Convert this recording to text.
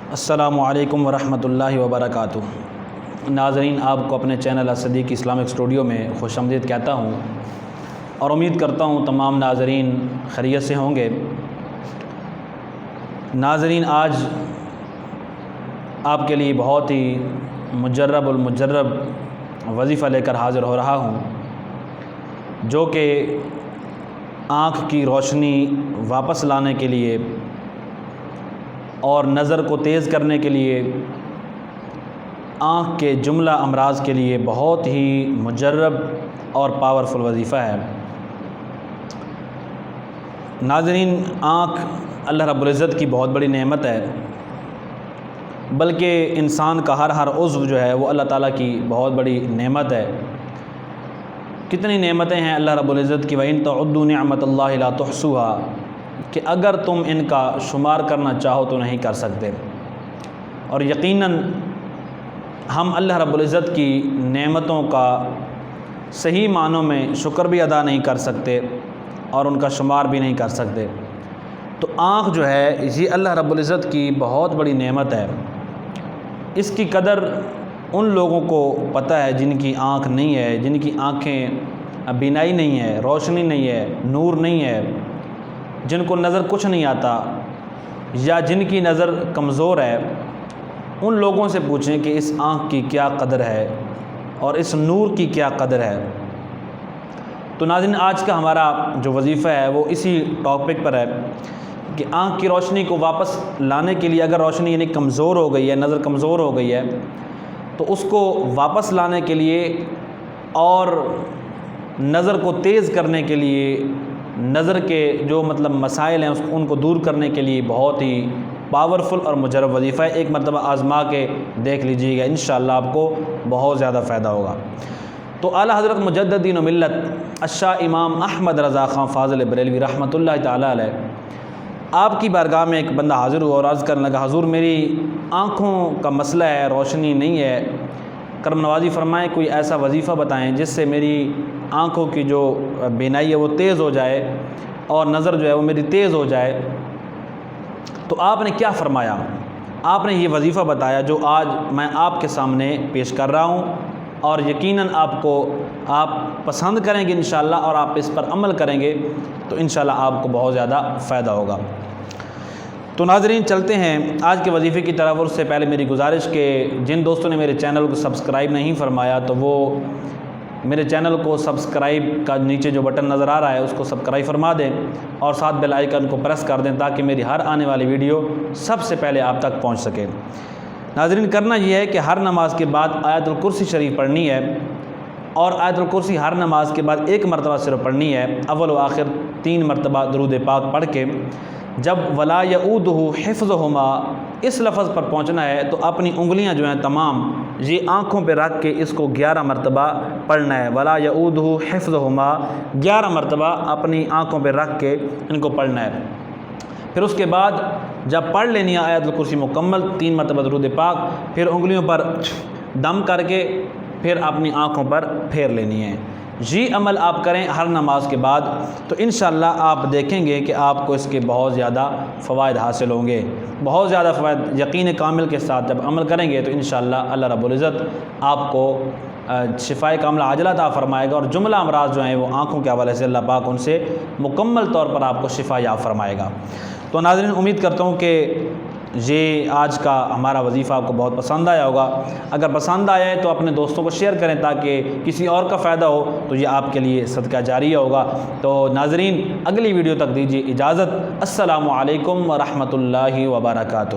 السلام علیکم ورحمۃ اللہ وبرکاتہ۔ ناظرین، آپ کو اپنے چینل الصدیق اسلامک اسٹوڈیو میں خوش آمدید کہتا ہوں اور امید کرتا ہوں تمام ناظرین خیریت سے ہوں گے۔ ناظرین، آج آپ کے لیے بہت ہی مجرب المجرب وظیفہ لے کر حاضر ہو رہا ہوں، جو کہ آنکھ کی روشنی واپس لانے کے لیے اور نظر کو تیز کرنے کے لیے، آنکھ کے جملہ امراض کے لیے بہت ہی مجرب اور پاورفل وظیفہ ہے۔ ناظرین، آنکھ اللہ رب العزت کی بہت بڑی نعمت ہے، بلکہ انسان کا ہر عضو جو ہے وہ اللہ تعالیٰ کی بہت بڑی نعمت ہے۔ کتنی نعمتیں ہیں اللہ رب العزت کی، وَإِن تَعُدُّوا نِعْمَتَ اللَّهِ لَا تُحْصُوهَا، کہ اگر تم ان کا شمار کرنا چاہو تو نہیں کر سکتے۔ اور یقیناً ہم اللہ رب العزت کی نعمتوں کا صحیح معنوں میں شکر بھی ادا نہیں کر سکتے اور ان کا شمار بھی نہیں کر سکتے۔ تو آنکھ جو ہے یہ اللہ رب العزت کی بہت بڑی نعمت ہے۔ اس کی قدر ان لوگوں کو پتہ ہے جن کی آنکھ نہیں ہے، جن کی آنکھیں بینائی نہیں ہے، روشنی نہیں ہے، نور نہیں ہے، جن کو نظر کچھ نہیں آتا، یا جن کی نظر کمزور ہے، ان لوگوں سے پوچھیں کہ اس آنکھ کی کیا قدر ہے اور اس نور کی کیا قدر ہے۔ تو ناظرین، آج کا ہمارا جو وظیفہ ہے وہ اسی ٹاپک پر ہے کہ آنکھ کی روشنی کو واپس لانے کے لیے، اگر روشنی یعنی کمزور ہو گئی ہے، نظر کمزور ہو گئی ہے، تو اس کو واپس لانے کے لیے اور نظر کو تیز کرنے کے لیے، نظر کے جو مسائل ہیں ان کو دور کرنے کے لیے بہت ہی پاورفل اور مجرب وظیفہ ہے۔ ایک مرتبہ آزما کے دیکھ لیجیے گا، انشاءاللہ آپ کو بہت زیادہ فائدہ ہوگا۔ تو اعلیٰ حضرت مجددین و ملت الشاہ امام احمد رضا خان فاضل بریلوی رحمۃ اللہ تعالیٰ علیہ، آپ کی بارگاہ میں ایک بندہ حاضر ہوا اور عرض کرنے لگا، حضور میری آنکھوں کا مسئلہ ہے، روشنی نہیں ہے، کرم نوازی فرمائیں، کوئی ایسا وظیفہ بتائیں جس سے میری آنکھوں کی جو بینائی ہے وہ تیز ہو جائے اور نظر جو ہے وہ میری تیز ہو جائے۔ تو آپ نے کیا فرمایا؟ آپ نے یہ وظیفہ بتایا جو آج میں آپ کے سامنے پیش کر رہا ہوں، اور یقیناً آپ پسند کریں گے انشاءاللہ، اور آپ اس پر عمل کریں گے تو انشاءاللہ آپ کو بہت زیادہ فائدہ ہوگا۔ تو ناظرین، چلتے ہیں آج کے وظیفے کی طرف۔ اور اس سے پہلے میری گزارش کہ جن دوستوں نے میرے چینل کو سبسکرائب نہیں فرمایا تو وہ میرے چینل کو سبسکرائب کا نیچے جو بٹن نظر آ رہا ہے اس کو سبسکرائب فرما دیں اور ساتھ بیل آئیکن کو پریس کر دیں تاکہ میری ہر آنے والی ویڈیو سب سے پہلے آپ تک پہنچ سکے۔ ناظرین، کرنا یہ ہے کہ ہر نماز کے بعد آیت الکرسی شریف پڑھنی ہے، اور آیت الکرسی ہر نماز کے بعد ایک مرتبہ صرف پڑھنی ہے، اول و آخر 3 مرتبہ درود پاک پڑھ کے جب ولا یعودہ حفظہما اس لفظ پر پہنچنا ہے تو اپنی انگلیاں جو ہیں تمام یہ آنکھوں پہ رکھ کے اس کو 11 مرتبہ پڑھنا ہے۔ ولا یعودہ حفظہما 11 مرتبہ اپنی آنکھوں پہ رکھ کے ان کو پڑھنا ہے۔ پھر اس کے بعد جب پڑھ لینی ہے آیت الکرسی مکمل، 3 مرتبہ درود پاک، پھر انگلیوں پر دم کر کے پھر اپنی آنکھوں پر پھیر لینی ہے۔ یہ عمل آپ کریں ہر نماز کے بعد تو انشاءاللہ آپ دیکھیں گے کہ آپ کو اس کے بہت زیادہ فوائد حاصل ہوں گے، بہت زیادہ فوائد۔ یقین کامل کے ساتھ جب عمل کریں گے تو انشاءاللہ اللہ رب العزت آپ کو شفاء کاملہ عاجلہ عطا فرمائے گا، اور جملہ امراض جو ہیں وہ آنکھوں کے حوالے سے اللہ پاک ان سے مکمل طور پر آپ کو شفا یاب فرمائے گا۔ تو ناظرین، امید کرتا ہوں کہ یہ آج کا ہمارا وظیفہ آپ کو بہت پسند آیا ہوگا۔ اگر پسند آیا ہے تو اپنے دوستوں کو شیئر کریں تاکہ کسی اور کا فائدہ ہو تو یہ آپ کے لیے صدقہ جاریہ ہوگا۔ تو ناظرین، اگلی ویڈیو تک دیجیے اجازت۔ السلام علیکم ورحمۃ اللہ وبرکاتہ۔